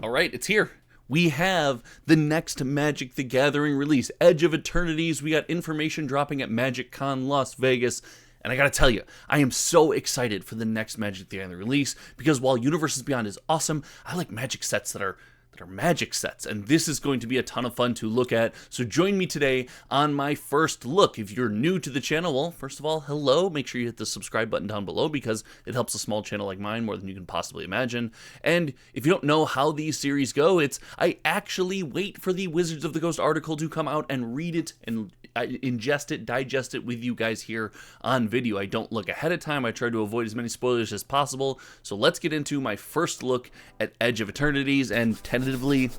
All right, it's here. We have the next Magic the Gathering release, Edge of Eternities. We got information dropping at MagicCon Las Vegas. And I gotta tell you, I am so excited for the next Magic the Gathering release because while Universes Beyond is awesome, I like Magic sets that are Magic sets, and this is going to be a ton of fun to look at. So join me today on my first look. If you're new to the channel, well, first of all, hello. Make sure you hit the subscribe button down below because it helps a small channel like mine more than you can possibly imagine. And if you don't know how these series go, I actually wait for the Wizards of the Coast article to come out and read it and ingest it, digest it with you guys here on video. I don't look ahead of time. I try to avoid as many spoilers as possible. So let's get into my first look at Edge of Eternities, and tentatively,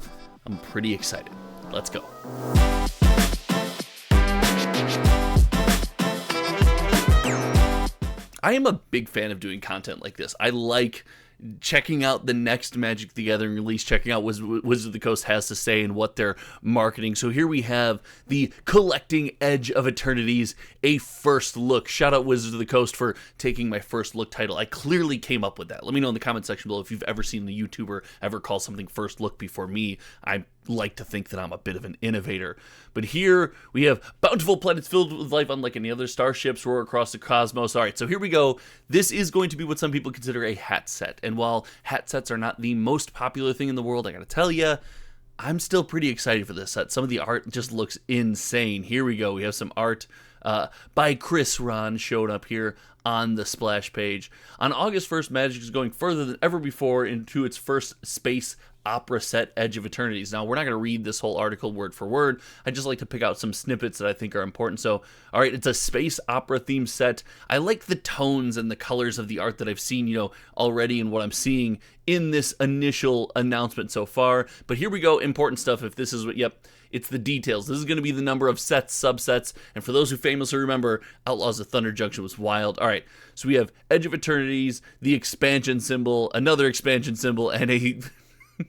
I'm pretty excited. Let's go. I am a big fan of doing content like this. I like checking out the next Magic the Gathering release, checking out what Wizards of the Coast has to say and what they're marketing. So here we have the Collecting Edge of Eternities, a first look. Shout out Wizards of the Coast for taking my first look title. I clearly came up with that. Let me know in the comment section below if you've ever seen a YouTuber ever call something first look before me. I like to think that I'm a bit of an innovator. But here we have bountiful planets filled with life unlike any other. Starships roar across the cosmos. All right, so here we go. This is going to be what some people consider a hat set. And while hat sets are not the most popular thing in the world, I gotta tell you, I'm still pretty excited for this set. Some of the art just looks insane. Here we go. We have some art by Chris Ron showed up here on the splash page. On August 1st, Magic is going further than ever before into its first space opera set, Edge of Eternities. Now, we're not going to read this whole article word for word. I just like to pick out some snippets that I think are important. So, all right, it's a space opera themed set. I like the tones and the colors of the art that I've seen, already and what I'm seeing in this initial announcement so far. But here we go, important stuff. If this is what, it's the details. This is going to be the number of sets, subsets, and for those who famously remember, Outlaws of Thunder Junction was wild. All right, so we have Edge of Eternities, the expansion symbol, another expansion symbol, and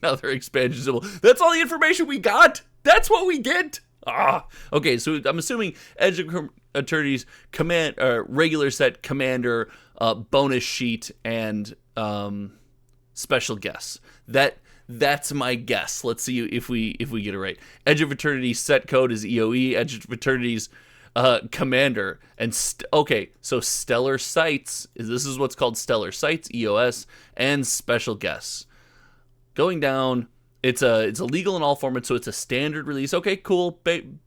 another expansion symbol. That's all the information we got. That's what we get. Okay, so I'm assuming Edge of Eternities regular set, commander, bonus sheet, and special guess. That's my guess. Let's see if we get it right. Edge of Eternities set code is EOE. Edge of Eternities commander and okay, so Stellar Sights. This is what's called Stellar Sights, EOS, and special guess. Going down, it's legal in all formats, so it's a standard release. Okay, cool,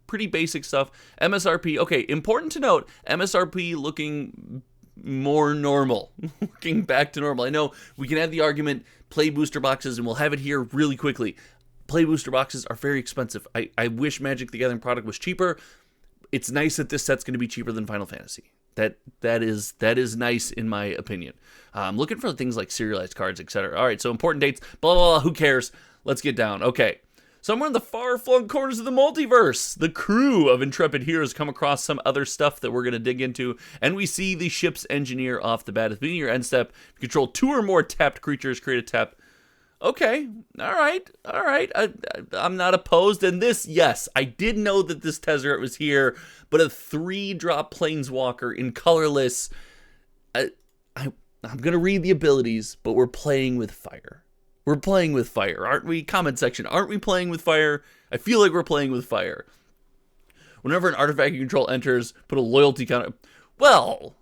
pretty basic stuff. MSRP, okay, important to note, MSRP looking more normal, looking back to normal. I know we can have the argument, play booster boxes, and we'll have it here really quickly. Play booster boxes are very expensive. I wish Magic the Gathering product was cheaper. It's nice that this set's going to be cheaper than Final Fantasy. That is nice in my opinion. I'm looking for things like serialized cards, etc. All right, so important dates, blah, blah, blah, who cares? Let's get down. Okay, somewhere in the far-flung corners of the multiverse, the crew of intrepid heroes come across some other stuff that we're going to dig into, and we see the ship's engineer off the bat. At the beginning of your end step, you control 2 or more tapped creatures, create a tap. Okay, all right. I'm not opposed. And this, yes, I did know that this Tezzeret was here, but a 3-drop Planeswalker in colorless. I'm going to read the abilities, but we're playing with fire. We're playing with fire, aren't we? Comment section, aren't we playing with fire? I feel like we're playing with fire. Whenever an artifact you control enters, put a loyalty counter. Well,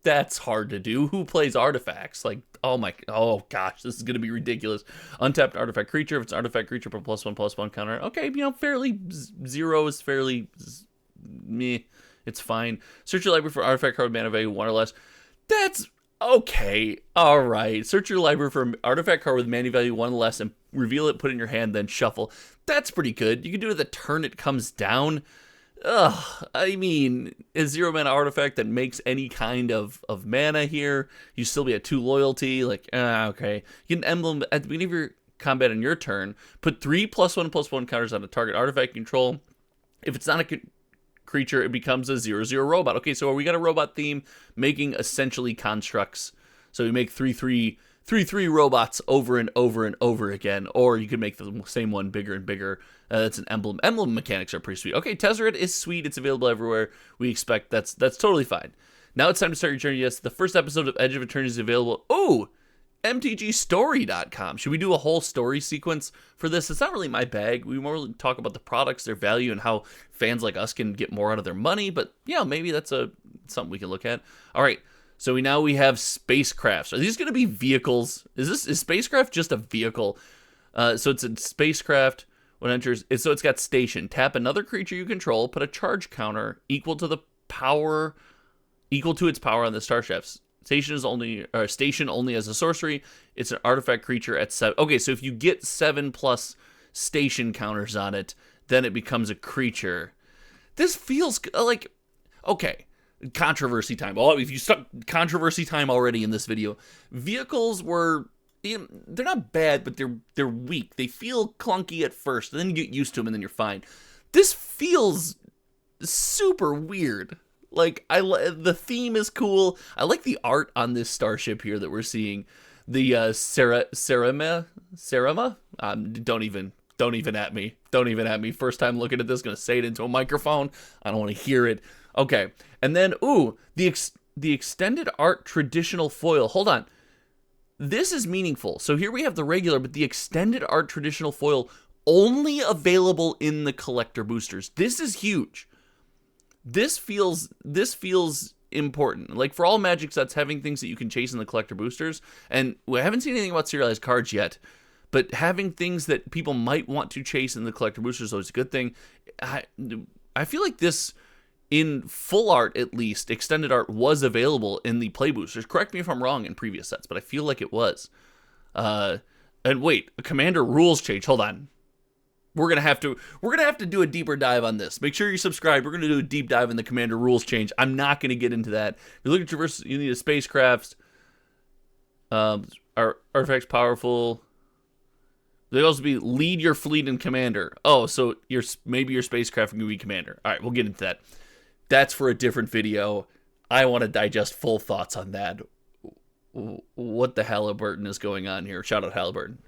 that's hard to do. Who plays artifacts? Like, oh gosh, this is going to be ridiculous. Untapped artifact creature. If it's an artifact creature, put +1/+1 counter. Okay, fairly, 0 is fairly meh. It's fine. Search your library for artifact card with mana value 1 or less. That's okay. All right. Search your library for an artifact card with mana value 1 or less and reveal it, put it in your hand, then shuffle. That's pretty good. You can do it the turn it comes down. I mean, a 0 mana artifact that makes any kind of mana here. You still be at 2 loyalty. Like, okay. You get an emblem at the beginning of your combat on your turn. Put 3 +1/+1 counters on a target artifact control. If it's not a creature, it becomes a 0/0 robot. Okay, so we got a robot theme making essentially constructs. So we make 3/3 robots over and over and over again, or you could make the same one bigger and bigger. That's an emblem. Emblem mechanics are pretty sweet. Okay, Tezzeret is sweet. It's available everywhere. We expect that's totally fine. Now it's time to start your journey. Yes, the first episode of Edge of Eternities is available. Oh, mtgstory.com. Should we do a whole story sequence for this? It's not really my bag. We more talk about the products, their value, and how fans like us can get more out of their money. But yeah, maybe that's something we can look at. All right. So we have spacecrafts. Are these going to be vehicles? Is spacecraft just a vehicle? So it's a spacecraft. When it enters, it's got station. Tap another creature you control. Put a charge counter equal to its power on the starships. Station only as a sorcery. It's an artifact creature at 7. Okay, so if you get 7+ station counters on it, then it becomes a creature. This feels like, okay, controversy time. Oh, if you stuck controversy time already in this video. Vehicles were, they're not bad, but they're weak. They feel clunky at first, and then you get used to them, and then you're fine. This feels super weird. Like, the theme is cool. I like the art on this starship here that we're seeing. The Serema. Don't even at me. Don't even at me. First time looking at this, gonna say it into a microphone. I don't want to hear it. Okay, and then the extended art traditional foil. Hold on, this is meaningful. So here we have the regular, but the extended art traditional foil only available in the collector boosters. This is huge. This feels important. Like, for all Magic sets, having things that you can chase in the collector boosters, and we haven't seen anything about serialized cards yet, but having things that people might want to chase in the collector boosters is always a good thing. I feel like this, in full art at least, extended art was available in the play boosters. Correct me if I'm wrong in previous sets, but I feel like it was. And wait, a commander rules change. Hold on. We're gonna have to do a deeper dive on this. Make sure you subscribe. We're gonna do a deep dive in the commander rules change. I'm not gonna get into that. If you look at traverse, you need a spacecraft. Artifacts powerful. They also be lead your fleet in commander. Oh, so maybe your spacecraft can be commander. All right, we'll get into that. That's for a different video. I want to digest full thoughts on that. What the Halliburton is going on here? Shout out Halliburton.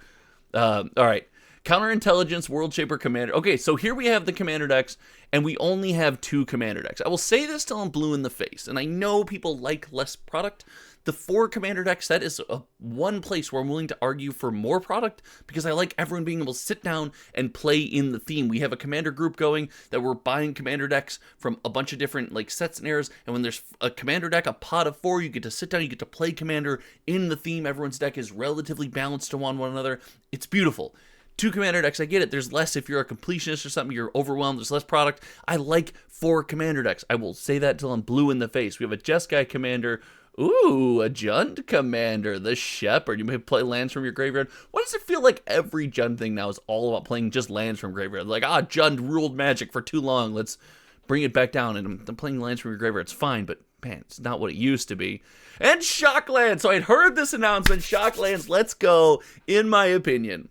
All right. Counterintelligence, World Shaper, Commander. Okay, so here we have the Commander decks, and we only have 2 Commander decks. I will say this till I'm blue in the face, and I know people like less product. The 4 Commander deck set is one place where I'm willing to argue for more product, because I like everyone being able to sit down and play in the theme. We have a Commander group going that we're buying Commander decks from a bunch of different sets and eras, and when there's a Commander deck, a pot of 4, you get to sit down, you get to play Commander in the theme. Everyone's deck is relatively balanced to one another. It's beautiful. 2 Commander decks, I get it. There's less if you're a completionist or something, you're overwhelmed, there's less product. I like 4 Commander decks. I will say that till I'm blue in the face. We have a Jeskai Commander. Ooh, a Jund Commander, the Shepherd. You may play lands from your graveyard. Why does it feel like every Jund thing now is all about playing just lands from graveyard? Like, Jund ruled Magic for too long. Let's bring it back down. And I'm playing lands from your graveyard. It's fine, but man, it's not what it used to be. And Shocklands. So I'd heard this announcement. Shocklands, let's go, in my opinion.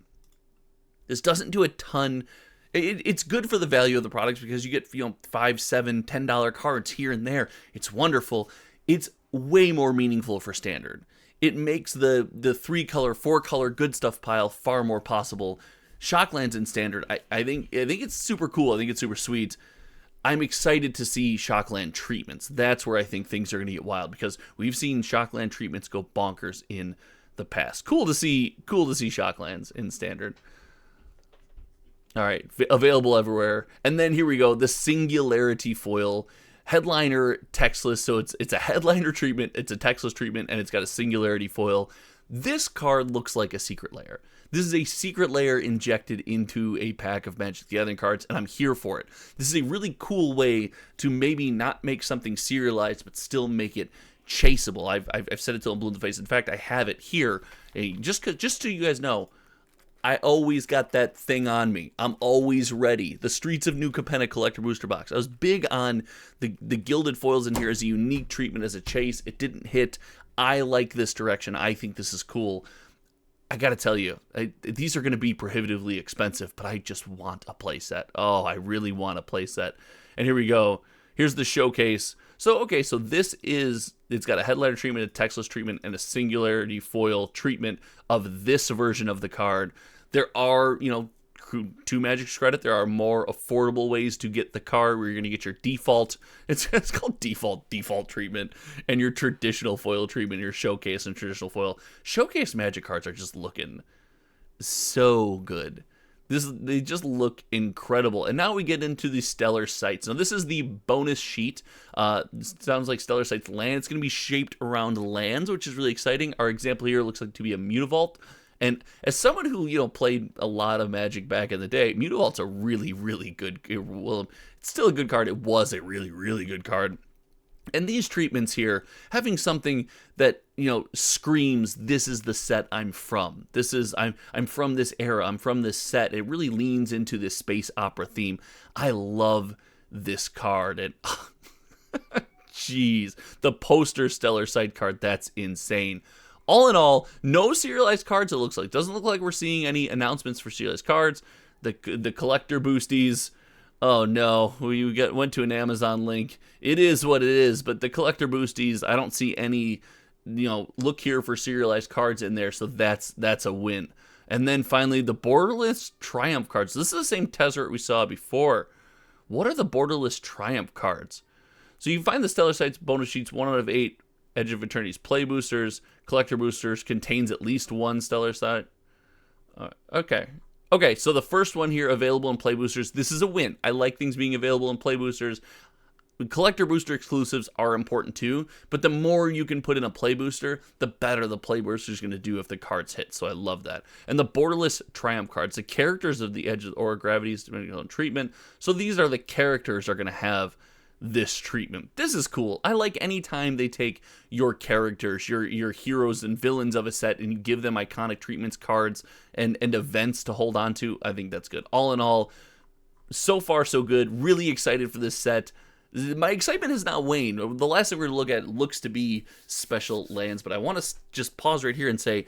This doesn't do a ton. It's good for the value of the products because you get, $5, $7, $10 cards here and there. It's wonderful. It's way more meaningful for standard. It makes the 3-color, 4-color good stuff pile far more possible. Shocklands in standard, I think it's super cool. I think it's super sweet. I'm excited to see Shockland treatments. That's where I think things are going to get wild, because we've seen Shockland treatments go bonkers in the past. Cool to see Shocklands in standard. All right, available everywhere. And then here we go, the Singularity foil. Headliner textless, so it's a headliner treatment, it's a textless treatment, and it's got a Singularity foil. This card looks like a secret layer. This is a secret layer injected into a pack of Magic the Gathering cards, and I'm here for it. This is a really cool way to maybe not make something serialized, but still make it chaseable. I've said it till I'm blue in the face. In fact, I have it here. Just so you guys know, I always got that thing on me. I'm always ready. The Streets of New Capenna Collector Booster Box. I was big on the gilded foils in here as a unique treatment as a chase. It didn't hit. I like this direction. I think this is cool. I gotta tell you, these are going to be prohibitively expensive, but I just want a playset. Oh, I really want a playset. And here we go. Here's the showcase. So, okay, so this is, it's got a headliner treatment, a textless treatment, and a Singularity foil treatment of this version of the card. There are, to Magic's credit, there are more affordable ways to get the card where you're going to get your default. It's called default treatment, and your traditional foil treatment, your showcase and traditional foil. Showcase Magic cards are just looking so good. They just look incredible. And now we get into the Stellar Sights. Now this is the bonus sheet. Sounds like Stellar Sights land. It's going to be shaped around lands, which is really exciting. Our example here looks like to be a Mutavault. And as someone who, played a lot of Magic back in the day, Mutavault's a really, really good, well, it's still a good card. It was a really, really good card. And these treatments here, having something that, screams, this is the set I'm from. I'm from this era. I'm from this set. It really leans into this space opera theme. I love this card. And jeez, the poster Stellar Sight card, that's insane. All in all, no serialized cards, it looks like. Doesn't look like we're seeing any announcements for serialized cards. The collector boosties, oh no, we went to an Amazon link. It is what it is, but the collector boosties, I don't see any, look here for serialized cards in there, so that's a win. And then finally, the Borderless Triumph cards. This is the same Tezzeret we saw before. What are the Borderless Triumph cards? So you find the Stellar Sights bonus sheets 1 out of 8 Edge of Eternities play boosters. Collector boosters contains at least one Stellar Sight. Okay, so the first one here, available in play boosters. This is a win. I like things being available in play boosters. Collector booster exclusives are important too, but the more you can put in a play booster, the better the play booster is going to do if the cards hit, so I love that. And the Borderless Triumph cards, the characters of the Edge of Aura Gravities, depending on treatment, so these are the characters are going to have this treatment. This is cool. I like any time they take your characters, your heroes and villains of a set, and you give them iconic treatments, cards, and events to hold on to. I think that's good. All in all, so far so good. Really excited for this set. My excitement has not waned. The last thing we're going to look at looks to be special lands, but I want to just pause right here and say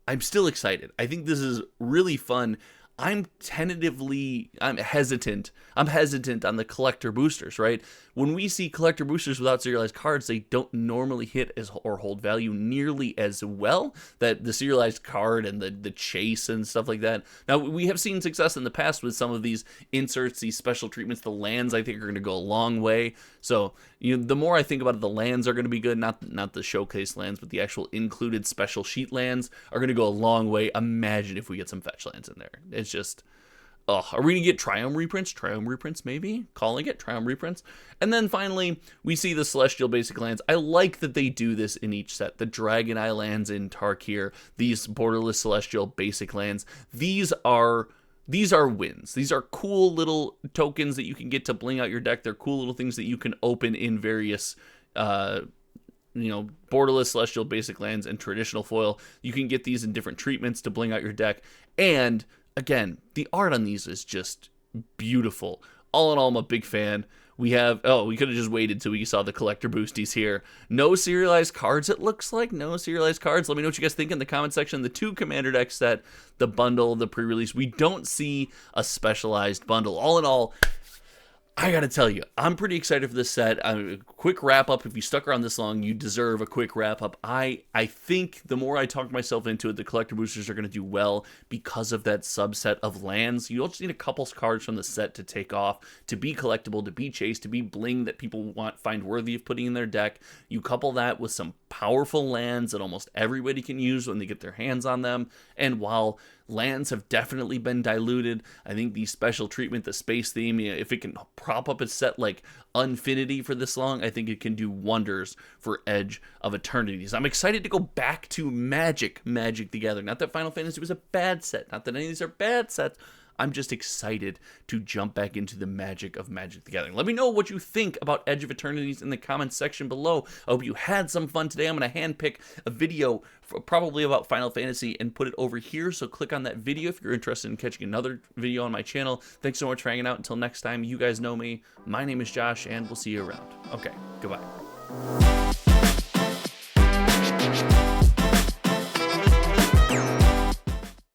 I'm still excited. I think this is really fun. I'm hesitant on the collector boosters, right? When we see collector boosters without serialized cards, they don't normally hit or hold value nearly as well. That the serialized card and the chase and stuff like that. Now, we have seen success in the past with some of these inserts, these special treatments. The lands, I think, are going to go a long way. So, the more I think about it, the lands are going to be good. Not the showcase lands, but the actual included special sheet lands are going to go a long way. Imagine if we get some fetch lands in there. It's just, are we going to get Triumph reprints? Triumph reprints, maybe? Calling it Triumph reprints. And then finally, we see the Celestial basic lands. I like that they do this in each set. The Dragon Eye lands in Tarkir, these Borderless Celestial basic lands. These are wins. These are cool little tokens that you can get to bling out your deck. They're cool little things that you can open in various, Borderless Celestial basic lands and traditional foil. You can get these in different treatments to bling out your deck. And again, the art on these is just beautiful. All in all, I'm a big fan. We could have just waited till we saw the collector boosties here. No serialized cards, it looks like. No serialized cards. Let me know what you guys think in the comment section. The 2 Commander deck set, the bundle, the pre-release. We don't see a specialized bundle. All in all, I gotta tell you, I'm pretty excited for this set. Quick wrap up. If you stuck around this long, you deserve a quick wrap up. I think the more I talk myself into it, the collector boosters are gonna do well because of that subset of lands. You just need a couple cards from the set to take off, to be collectible, to be chased, to be bling that people find worthy of putting in their deck. You couple that with some powerful lands that almost everybody can use when they get their hands on them. And while lands have definitely been diluted, I think the special treatment, the space theme, if it can prop up a set like Unfinity for this long, I think it can do wonders for Edge of Eternities. I'm excited to go back to Magic the Gathering. Not that Final Fantasy was a bad set, not that any of these are bad sets. I'm just excited to jump back into the magic of Magic the Gathering. Let me know what you think about Edge of Eternities in the comments section below. I hope you had some fun today. I'm going to handpick a video probably about Final Fantasy and put it over here, so click on that video if you're interested in catching another video on my channel. Thanks so much for hanging out. Until next time, you guys know me. My name is Josh, and we'll see you around. Okay, goodbye.